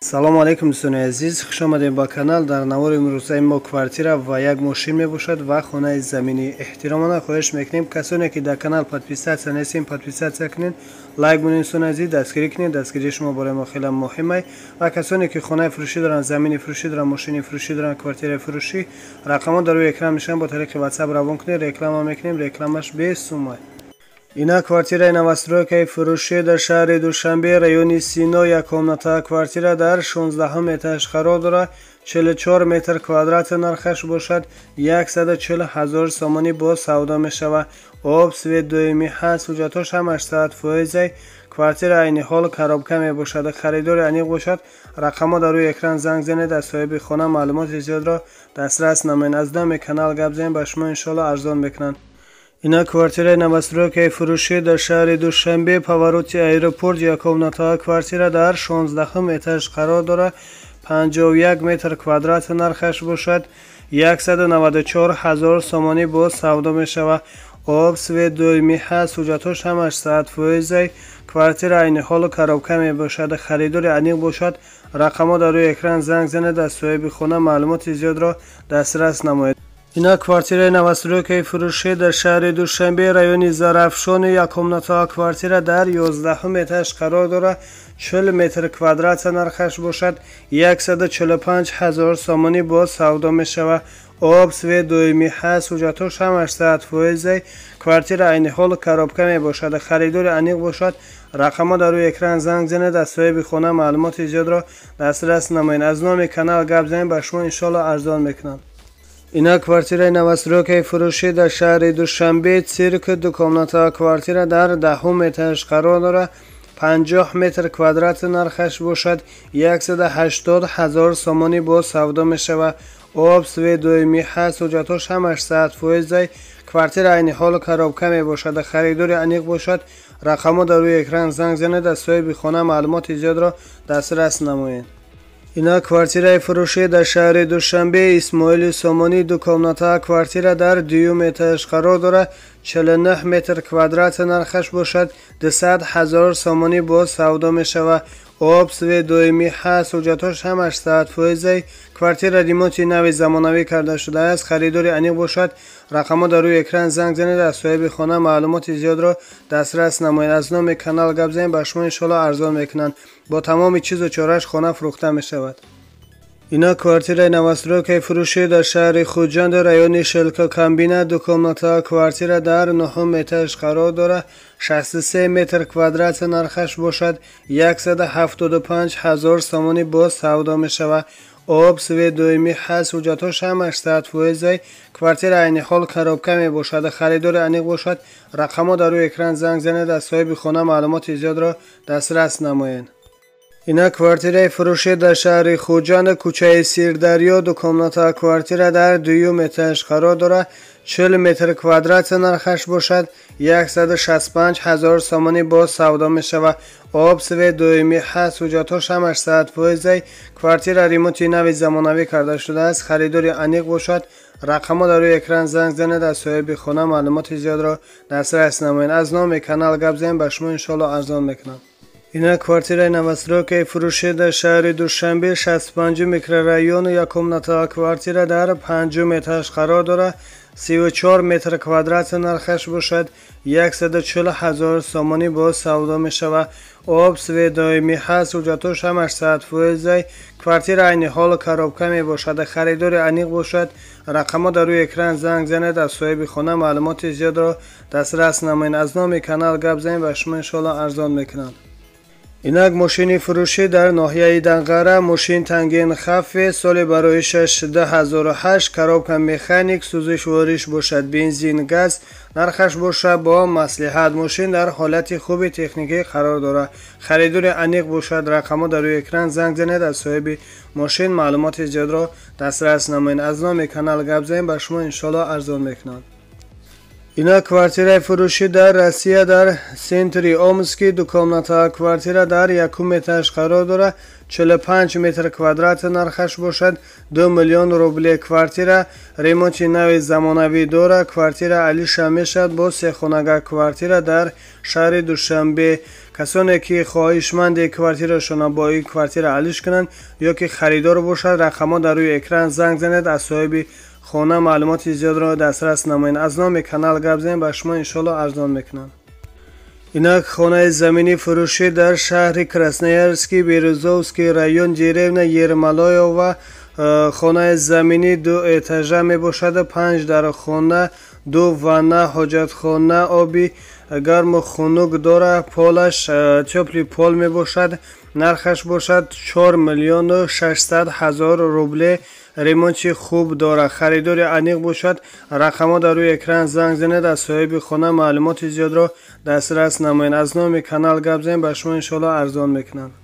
салому алейкум дӯстони азиз, хуш омадед ба канал. дар навори имрӯзаи мо квартира ва як мошин мебошад ва хонаи заминӣ. эҳтиромона хоҳиш мекунем касоне ки дар канал подписатсия нестем, подписатсия кунед, лайк бонед дӯстони азиз, дастгирӣ кунед. дастгирии шумо барои мо хеле муҳим аст. ва касоне ки хонаи фурӯшӣ доранд, замини фурӯшӣ доранд, мошини фурӯшӣ доранд, квартираи фурӯшӣ, рақамҳо дар рӯи экран мешаванд. бо тариқи ватсап равон кунед, реклама мекунем, рекламаш бесум аст. Ина квартираи новостройкаи фурӯшӣ дар шаҳри Душанбе, райони Сино, яккомната квартира дар 16 этаж қарор дорад. 44 метр квадрати нархаш бошад. 140 000 сомонӣ бо савдо мешавад. об, свет доимӣ ҳаст. ҳуҷҷатҳош ҳамаш 100% квартира айни ҳол коробка мебошад. харидори аниқ бошад. рақамҳо дар рӯи экран занг занед, аз соҳиби хона маълумоти зиёдро дастрас намоед. аз номи канал гап занед, ба шумо иншоалло арзон мекунанд. ина квартираи новостройкаи фурӯшӣ дар шаҳри Душанбе, повороти аэропорт, яккомнатаа квартира дар 16 этаж қарор дорад. 51 метр квадрати нархаш бошад. 194 000 сомонӣ бо савдо мешавад. об, свет доимӣ ҳаст. ҳуҷҷатҳош ҳамаш 100% квартира айни ҳолу коробка мебошад. харидори аниқ бошад. рақамҳо дар рӯи экран занг занед, аз соҳиби хона маълумоти зиёдро дастрас намоед. ина квартираи новостройкаи фурӯшӣ дар шаҳри Душанбе, райони Зарафшон, яккомнатаа квартира дар 11 этаж қарор дорад. 40 метр квадрати нархаш бошад. 145 000 сомонӣ бо савдо мешавад. об, свет доимӣ ҳаст. ҳуҷҷатҳош ҳамаш 100% квартира айни ҳол коробка мебошад. харидори аниқ бошад. рақамҳо дар рӯи экран занг занед, аз соҳиби хона маълумоти зиёдро дастрас намоед. аз номи канал гап занед, ба шумо иншоалло арзон мекунанд. ина квартираи новостройкаи фурӯшӣ дар шаҳри Душанбе, цирк, дукомнатаа квартира дар 10 этаж қарор дорад. 50 метр квадрати нархаш бошад. 180 000 сомонӣ бо савдо мешавад. об, свет доимӣ ҳаст. ҳуҷҷатҳош ҳамаш 100% квартира айни ҳол коробка мебошад. харидори аниқ бошад. рақамҳо дар рӯи экран занг занед, аз соҳиби хона маълумоти зиёдро дастрас намоед. ина квартираи фурӯшӣ дар шаҳри Душанбе, Исмоили Сомонӣ, дукомнатаа квартира дар 2 этаж қарор дорад. 49 метр квадрати нархаш бошад. 200 000 сомонӣ бо савдо мешавад. об, свет доимӣ ҳаст. ҳуҷҷатҳош ҳамаш 100% квартира ремонти нави замонавӣ карда шудааст. харидори аниқ бошад. рақамҳо дар рӯи экран занг занед, аз соҳиби хона маълумоти зиёдро дастрас намоед. аз номи канал гап занед, ба шумо иншоалло арзон мекунанд. бо тамоми чизу чораш хона фурӯхта мешавад. ина квартираи новостройкаи фурӯшӣ дар шаҳри Хуҷанд, райони Шелкокамбина, дукомнатаа квартира дар 9 этаж қарор дорад. 63 метр квадрати нархаш бошад. 175 000 сомонӣ бо савдо мешавад. об, свет доимӣ ҳаст. ҳуҷҷатҳош ҳамаш 100% квартира айни ҳол коробка мебошад. харидори аниқ бошад. рақамҳо дар рӯи экран занг занед, аз соҳиби хона маълумоти зиёдро дастрас намоед. ина квартираи фурӯшӣ дар шаҳри Хуҷанд, кӯчаи Сирдарё, дукомнатаа квартира дар 2 этаж қарор дорад. 40 метр квадрати нархаш бошад. 165 000 сомонӣ бо савдо мешавад. об, свет доимӣ ҳаст. ҳуҷҷатҳош ҳамаш 100% квартира ремонти нави замонавӣ карда шудааст. харидори аниқ бошад. рақамҳо дар рӯи экран занг занед, аз соҳиби хона маълумоти зиёдро дастрас намоед. аз номи канал гап занед, ба шумо иншоалло арзон мекунанд. ина квартираи новостройкаи фурӯшӣ дар шаҳри Душанбе, 65 микрорайон, яккомнатаа квартира дар 5 этаж қарор дорад. 34 метр квадрати нархаш бошад. 140 000 сомонӣ бо савдо мешавад. об, свет доимӣ ҳаст. ҳуҷҷатҳош ҳамаш 100% квартира айни ҳол коробка мебошад. харидори аниқ бошад. рақамҳо дар рӯи экран занг занед, аз соҳиби хона маълумоти зиёдро дастрас намоед. аз номи канал гап занед, ба шумо иншоалло арзон мекунанд. инак мошини фурӯшӣ дар ноҳияи Данғара, мошин Танген Хаффе, соли бароишаш 2008, коробка механик, сӯзиш вориш бошад, бензин, газ, нархаш бошад бо маслиҳат. мошин дар ҳолати хуби техникӣ қарор дорад. харидори аниқ бошад. рақамҳо дар рӯи экран занг занед, аз соҳиби мошин маълумоти зиёдро дастрас намоед. аз номи канал гап занед, ба шумо иншоалло арзон мекунанд. اینا کвартираи фурӯшӣ дар Россия дар сентри Омски дукомнатаҳо квартира дар 1 этаж қарор дорад. 45 метр квадрат нархаш бошад. 2 миллион рубли квартира. ремонти нави замонавӣ дорад. квартира алиша мешавад бо сехонага квартира дар шаҳри Душанбе. касоне ки хоҳишманди квартирашона бо ин квартира алиш кунанд ё ки харидор бошад, рақамҳо дар рӯи экран занг занед, аз соҳиби خانه معلومات زیادро دسترس نمایید. از نام کانال گپ زنید به شما انشالله ارزان میکنن. اینک خانه زمینی فروشی در شهر کراسنویارسکی بیروزوفسکی رایون دیرevna یرمالایو و خانه زمینی 2 اتاژه می باشد. 5 در خانه، 2 واننا، حاجتخانه، آبی گرم و خنک دارد. پولش تپلی پول می باشد. نرخش باشد 4 میلیون و 600 هزار روبل. ремонти хуб дорад. харидори аниқ бошад. рақамҳо дар рӯи экран занг занед, аз соҳиби хона маълумоти зиёдро дастрас намоед. аз номи канал гап занед, ба шумо иншолло арзон мекунанд.